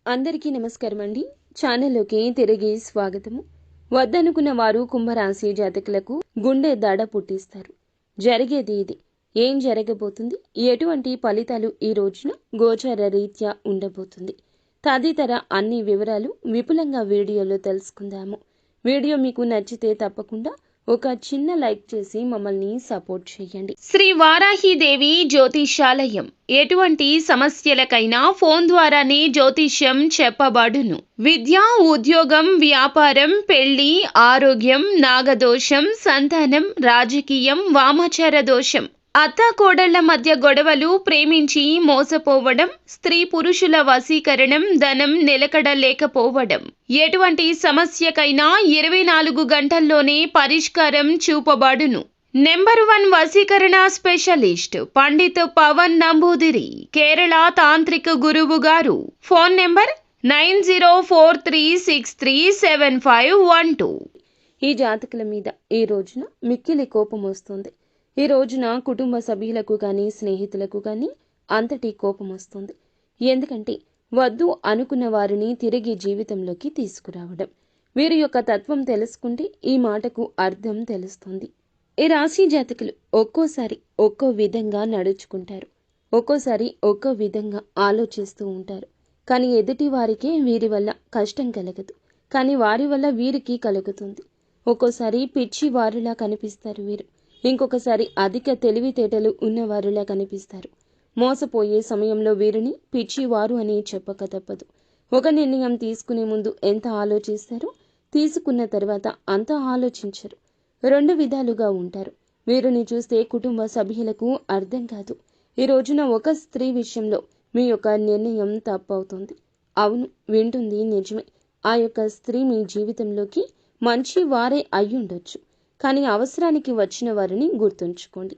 అందరికీ నమస్కారం అండి. ఛానల్లోకి తిరిగి స్వాగతము. వద్దనుకున్న వారు కుంభరాశి జాతకులకు గుండె దడ పుట్టిస్తారు. జరిగేది ఇది. ఏం జరగబోతుంది, ఎటువంటి ఫలితాలు ఈ రోజున గోచార రీత్యా ఉండబోతుంది, తదితర అన్ని వివరాలు విపులంగా వీడియోలో తెలుసుకుందాము. వీడియో మీకు నచ్చితే తప్పకుండా ఒక చిన్న లైక్ చేసి మమ్మల్ని సపోర్ట్ చేయండి. శ్రీ వారాహిదేవి జ్యోతిషాలయం. ఎటువంటి సమస్యలకైనా ఫోన్ ద్వారానే జ్యోతిష్యం చెప్పబడును. విద్య, ఉద్యోగం, వ్యాపారం, పెళ్లి, ఆరోగ్యం, నాగదోషం, సంతానం, రాజకీయం, వామాచార దోషం, అత్తాకోడళ్ల మధ్య గొడవలు, ప్రేమించి మోసపోవడం, స్త్రీ పురుషుల వశీకరణం, ధనం నిలకడ లేకపోవడం, ఎటువంటి సమస్యకైనా 24 గంటల్లోనే పరిష్కారం చూపబడును. నెంబర్ 1 వశీకరణ స్పెషలిస్ట్ పండిత్ పవన్ నంబూదిరి, కేరళ తాంత్రిక గురువు గారు. Phone number 9043637512. ఈ జాతకుల మీద ఈ రోజున మిక్కిలి కోపం వస్తుంది. ఈ రోజున కుటుంబ సభ్యులకు కానీ స్నేహితులకు కానీ అంతటి కోపం వస్తుంది. ఎందుకంటే వద్దు అనుకున్న వారిని తిరిగి జీవితంలోకి తీసుకురావడం. వీరి యొక్క తత్వం తెలుసుకుంటే ఈ మాటకు అర్థం తెలుస్తుంది. ఈ రాశి జాతకులు ఒక్కోసారి ఒక్కో విధంగా నడుచుకుంటారు, ఒక్కోసారి ఒక్కో విధంగా ఆలోచిస్తూ ఉంటారు. కానీ ఎదుటి వారికే వీరి వల్ల కష్టం కలగదు, కానీ వారి వల్ల వీరికి కలుగుతుంది. ఒక్కోసారి పిచ్చి వారిలా కనిపిస్తారు వీరు, ఇంకొకసారి అధిక తెలివితేటలు ఉన్నవారిలా కనిపిస్తారు. మోసపోయే సమయంలో వీరిని పిచ్చివారు అని చెప్పక తప్పదు. ఒక నిర్ణయం తీసుకునే ముందు ఎంత ఆలోచిస్తారో తీసుకున్న తర్వాత అంత ఆలోచించరు. 2 విధాలుగా ఉంటారు. వీరిని చూస్తే కుటుంబ సభ్యులకు అర్థం కాదు. ఈ రోజున ఒక స్త్రీ విషయంలో మీ యొక్క నిర్ణయం తప్పవుతుంది. అవును, వింటుంది నిజమే. ఆ యొక్క స్త్రీ మీ జీవితంలోకి మంచి వారే అయ్యుండొచ్చు, కానీ అవసరానికి వచ్చిన వారిని గుర్తుంచుకోండి.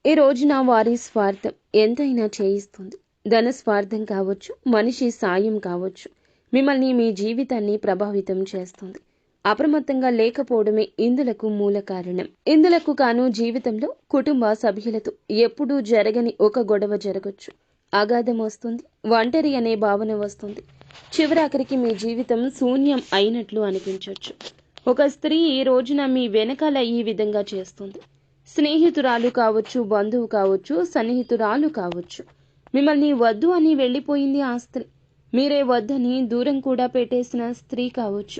ఈ రోజున వారి స్వార్థం ఎంతైనా చేయిస్తుంది. ధన స్వార్థం కావచ్చు, మనిషి సాయం కావచ్చు, మిమ్మల్ని మీ జీవితాన్ని ప్రభావితం చేస్తుంది. అప్రమత్తంగా లేకపోవడమే ఇందులకు మూల కారణం. ఇందులకు కాను జీవితంలో కుటుంబ సభ్యులతో ఎప్పుడూ జరగని ఒక గొడవ జరగచ్చు. అగాధం వస్తుంది, ఒంటరి అనే భావన వస్తుంది. చివరాఖరికి మీ జీవితం శూన్యం అయినట్లు అనిపించవచ్చు. ఒక స్త్రీ ఈ రోజున మీ వెనకాల ఈ విధంగా చేస్తుంది. స్నేహితురాలు కావచ్చు, బంధువు కావచ్చు, సన్నిహితురాలు కావచ్చు. మిమ్మల్ని వద్దు అని వెళ్ళిపోయింది ఆ స్త్రీ. మీరే వద్దని దూరం కూడా పెట్టేసిన స్త్రీ కావచ్చు.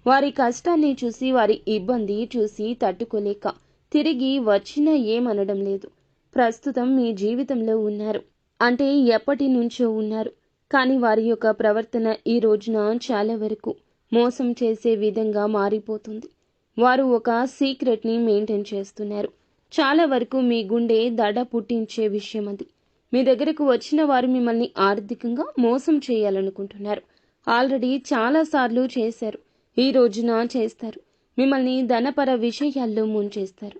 వారి కష్టాన్ని చూసి, వారి ఇబ్బంది చూసి తట్టుకోలేక తిరిగి వచ్చినా ఏమనడం లేదు. ప్రస్తుతం మీ జీవితంలో ఉన్నారు, అంటే ఎప్పటి నుంచో ఉన్నారు. కానీ వారి యొక్క ప్రవర్తన ఈ రోజున చాలా వరకు మోసం చేసే విధంగా మారిపోతుంది. వారు ఒక సీక్రెట్ని మెయింటైన్ చేస్తున్నారు. చాలా వరకు మీ గుండె దడ పుట్టించే విషయం అది. మీ దగ్గరకు వచ్చిన వారు మిమ్మల్ని ఆర్థికంగా మోసం చేయాలనుకుంటున్నారు. ఆల్రెడీ చాలాసార్లు చేశారు, ఈ రోజున చేస్తారు. మిమ్మల్ని ధనపర విషయాల్లో ముంచేస్తారు.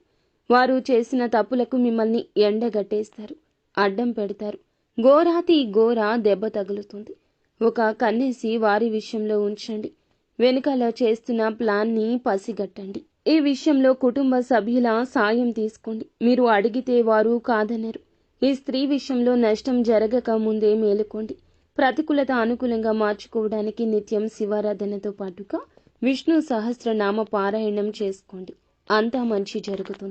వారు చేసిన తప్పులకు మిమ్మల్ని ఎండగట్టేస్తారు, అడ్డం పెడతారు. ఘోరాతి ఘోర దెబ్బ తగులుతుంది. ఒక కన్నేసి వారి విషయంలో ఉంచండి. వెనుకాల చేస్తున్న ప్లాన్ని పసిగట్టండి. ఈ విషయంలో కుటుంబ సభ్యుల సాయం తీసుకోండి. మీరు అడిగితే వారు కాదనరు. ఈ స్త్రీ విషయంలో నష్టం జరగక ముందే మేలుకోండి. ప్రతికూలత అనుకూలంగా మార్చుకోవడానికి నిత్యం శివారాధనతో పాటుగా విష్ణు సహస్రనామ పారాయణం చేసుకోండి. అంతా మంచి జరుగుతుంది.